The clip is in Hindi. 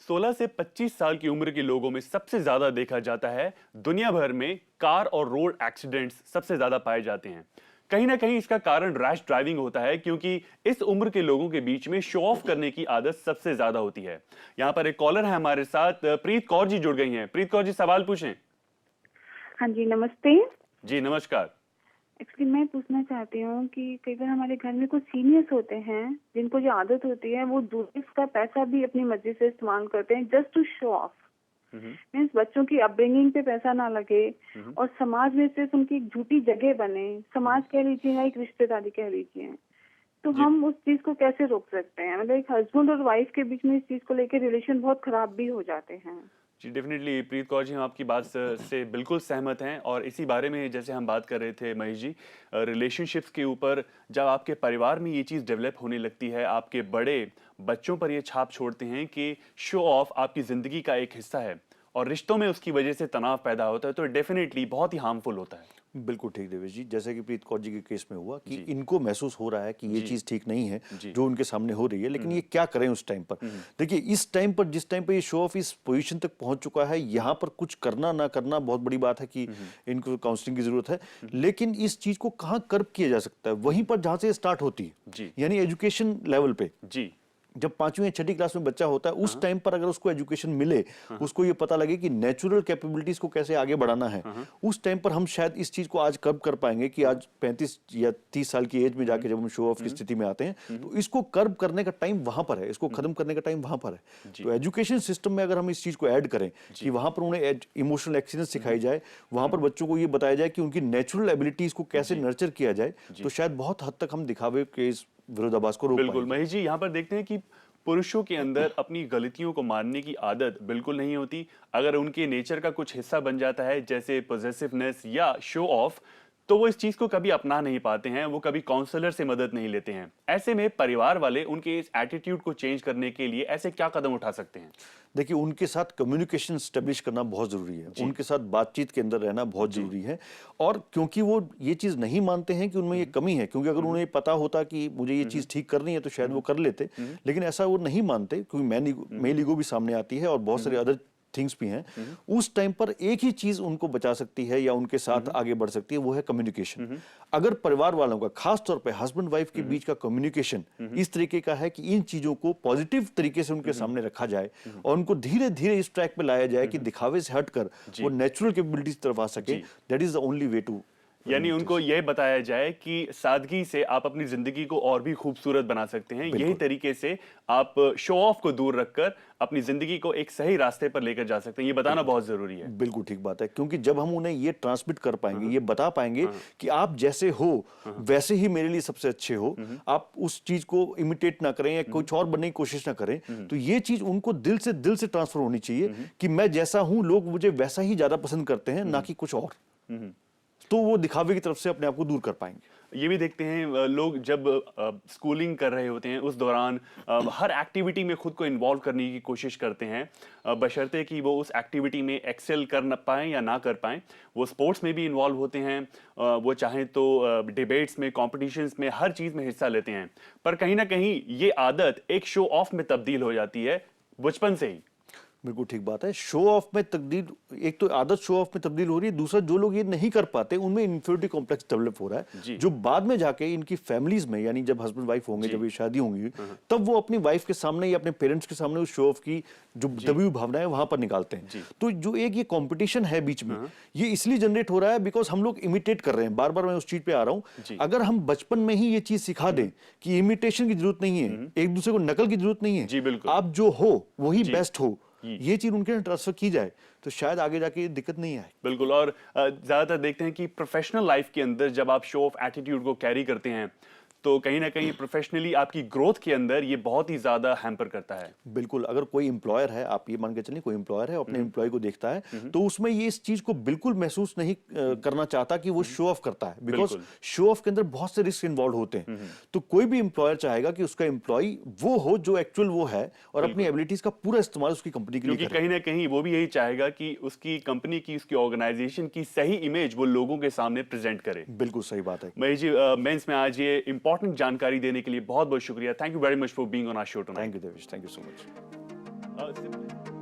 16 से 25 साल की उम्र के लोगों में सबसे ज्यादा देखा जाता है। दुनिया भर में कार और रोड एक्सीडेंट्स सबसे ज्यादा पाए जाते हैं। कहीं ना कहीं इसका कारण रैश ड्राइविंग होता है, क्योंकि इस उम्र के लोगों के बीच में शो ऑफ करने की आदत सबसे ज्यादा होती है। यहाँ पर एक कॉलर है हमारे साथ, प्रीत कौर जी जुड़ गई हैं। प्रीत कौर जी, सवाल पूछें। हाँ जी, नमस्ते। जी नमस्कार। एक्चुअली मैं पूछना चाहती हूँ कि कई बार हमारे घर में कुछ सीनियर्स होते हैं जिनको जो आदत होती है वो दूसरे का पैसा भी अपनी मर्जी से इस्तेमाल करते हैं just to show off. Means बच्चों की अपब्रिंगिंग पे पैसा ना लगे और समाज में सिर्फ उनकी एक झूठी जगह बने। समाज कह लीजिए या एक रिश्तेदारी कह लीजिए, तो जी हम उस चीज को कैसे रोक सकते हैं? मतलब एक हस्बैंड और वाइफ के बीच में इस चीज को लेकर रिलेशन बहुत खराब भी हो जाते हैं। जी डेफिनेटली प्रीत कौर जी, हम आपकी बात से बिल्कुल सहमत हैं। और इसी बारे में जैसे हम बात कर रहे थे महेश जी, रिलेशनशिप्स के ऊपर, जब आपके परिवार में ये चीज़ डेवलप होने लगती है, आपके बड़े बच्चों पर ये छाप छोड़ते हैं कि शो ऑफ आपकी ज़िंदगी का एक हिस्सा है और रिश्तों में उसकी वजह से तनाव पैदा होता है, तो डेफिनेटली बहुत ही हार्मफुल होता है। बिल्कुल ठीक देवेश जी, जैसे कि प्रीत कौर जी के केस में हुआ कि इनको महसूस हो रहा है कि ये जी चीज़ ठीक नहीं है जी जो उनके सामने हो रही है, लेकिन ये क्या करें उस टाइम पर। देखिए, इस टाइम पर, जिस टाइम पर ये शो ऑफ इस पोजीशन तक पहुंच चुका है, यहाँ पर कुछ करना ना करना बहुत बड़ी बात है कि इनको काउंसलिंग की जरूरत है। लेकिन इस चीज़ को कहाँ कर्ब किया जा सकता है? वहीं पर जहाँ से स्टार्ट होती है, जी यानी एजुकेशन लेवल पे। जी जब 5वीं या 6ठी क्लास में बच्चा होता है, उस टाइम पर अगर उसको एजुकेशन मिले, उसको ये पता लगे कि नेचुरल कैपेबिलिटीज को कैसे आगे बढ़ाना है, उस टाइम पर हम शायद इस चीज को आज कर्ब कर पाएंगे कि आज 35 या 30 साल की एज में जाके जब हम शो ऑफ की स्थिति में आते हैं, तो इसको कर्ब करने का टाइम वहां पर है, इसको खत्म करने का टाइम वहां पर है। तो एजुकेशन सिस्टम में अगर हम इस चीज को ऐड करें कि वहां पर उन्हें इमोशनल एक्सपीरियंस सिखाई जाए, वहां पर बच्चों को ये बताया जाए कि उनकी नेचुरल एबिलिटीज को कैसे नर्चर किया जाए, तो शायद बहुत हद तक हम दिखावे के इस विरोधाभास को रोक बिल्कुल पाएंगे। महेश जी, यहाँ पर देखते हैं कि पुरुषों के अंदर अपनी गलतियों को मानने की आदत बिल्कुल नहीं होती। अगर उनके नेचर का कुछ हिस्सा बन जाता है, जैसे पॉसेसिवनेस या शो ऑफ, तो वो इस चीज को कभी अपना नहीं पाते हैं, वो कभी काउंसलर से मदद नहीं लेते हैं। ऐसे में परिवार वाले उनके इस एटीट्यूड को चेंज करने के लिए ऐसे क्या कदम उठा सकते हैं? देखिए, उनके साथ कम्युनिकेशन स्टेब्लिश करना बहुत जरूरी है, उनके साथ बातचीत के अंदर रहना बहुत जरूरी है। और क्योंकि वो ये चीज नहीं मानते हैं कि उनमें ये कमी है, क्योंकि अगर उन्हें पता होता कि मुझे ये चीज ठीक करनी है तो शायद वो कर लेते, लेकिन ऐसा वो नहीं मानते, क्योंकि मेल ईगो भी सामने आती है और बहुत सारे अदर थिंग्स भी हैं। उस टाइम पर एक ही चीज उनको बचा सकती है या उनके साथ आगे बढ़ सकती है, वो है कम्युनिकेशन। अगर परिवार वालों का, खास तौर पे हस्बैंड वाइफ के बीच का कम्युनिकेशन इस तरीके का है कि इन चीजों को पॉजिटिव तरीके से उनके सामने रखा जाए और उनको धीरे धीरे इस ट्रैक पे लाया जाए कि दिखावे से हटकर वो नेचुरल कैपेबिलिटीज की तरफ आ सके, that is the only way to. यानी उनको यह बताया जाए कि सादगी से आप अपनी जिंदगी को और भी खूबसूरत बना सकते हैं। यही तरीके से आप शो ऑफ को दूर रखकर अपनी जिंदगी को एक सही रास्ते पर लेकर जा सकते हैं। ये बताना बहुत जरूरी है। बिल्कुल ठीक बात है, क्योंकि जब हम उन्हें ये ट्रांसमिट कर पाएंगे, ये बता पाएंगे कि आप जैसे हो वैसे ही मेरे लिए सबसे अच्छे हो, आप उस चीज को इमिटेट ना करें या कुछ और बनने की कोशिश ना करें, तो ये चीज उनको दिल से ट्रांसफर होनी चाहिए कि मैं जैसा हूं, लोग मुझे वैसा ही ज्यादा पसंद करते हैं, ना कि कुछ और। तो वो दिखावे की तरफ से अपने आप को दूर कर पाएंगे। ये भी देखते हैं लोग जब स्कूलिंग कर रहे होते हैं, उस दौरान हर एक्टिविटी में खुद को इन्वॉल्व करने की कोशिश करते हैं, बशर्ते कि वो उस एक्टिविटी में एक्सेल कर न पाएं या ना कर पाएं। वो स्पोर्ट्स में भी इन्वॉल्व होते हैं, वो चाहें तो डिबेट्स में, कॉम्पिटिशन्स में, हर चीज़ में हिस्सा लेते हैं। पर कहीं ना कहीं ये आदत एक शो ऑफ में तब्दील हो जाती है बचपन से ही। बिल्कुल ठीक बात है। शो ऑफ में तब्दील, एक तो आदत शो ऑफ में तब्दील हो रही है, दूसरा जो लोग ये नहीं कर पाते उनमें इन्फीरियरिटी कॉम्प्लेक्स डेवलप हो रहा है, जो बाद में जाके इनकी फैमिलीज में, यानी जब हस्बैंड वाइफ होंगे, जब ये शादी होंगी, तब वो अपनी वाइफ के सामने या अपने पेरेंट्स के सामने उस शो ऑफ की जो दबी हुई भावना है वहां पर निकालते हैं। तो जो एक ये कॉम्पिटिशन है बीच में, ये इसलिए जनरेट हो रहा है बिकॉज हम लोग इमिटेट कर रहे हैं। बार बार मैं उस चीज पे आ रहा हूं, अगर हम बचपन में ही ये चीज सिखा दें कि इमिटेशन की जरूरत नहीं है, एक दूसरे को नकल की जरूरत नहीं है, आप जो हो वही बेस्ट हो, ये चीज उनके ट्रांसफर की जाए, तो शायद आगे जाके दिक्कत नहीं आए। बिल्कुल। और ज्यादातर देखते हैं कि प्रोफेशनल लाइफ के अंदर जब आप शो ऑफ एटीट्यूड को कैरी करते हैं, तो कहीं ना कहीं प्रोफेशनली आपकी ग्रोथ के अंदर ये बहुत ही ज्यादा हैम्पर करता है। बिल्कुल। अगर कोई एम्प्लॉयर है, आप ये मान के चलिए कोई एम्प्लॉयर है, अपने एम्प्लॉय को देखता है, तो उसमें ये इस चीज को बिल्कुल महसूस नहीं करना चाहता कि वो शो ऑफ करता है, बिकॉज शो ऑफ के अंदर बहुत से रिस्क इन्वॉल्व होते हैं। तो कोई भी एम्प्लॉयर चाहेगा कि उसका एम्प्लॉय वो हो जो एक्चुअल वो है और अपनी एबिलिटीज का पूरा इस्तेमाल उसकी कंपनी के लिए करे। कहीं ना कहीं वो भी यही चाहेगा कि उसकी कंपनी की, उसकी ऑर्गेनाइजेशन की सही इमेज वो लोगों के सामने प्रेजेंट करे। बिल्कुल सही बात है। महेश जी, मेंस में आज ये इंपॉर्टेंट जानकारी देने के लिए बहुत बहुत शुक्रिया। Thank you very much for being on our show tonight. Thank you Devesh, thank you so much. SIM-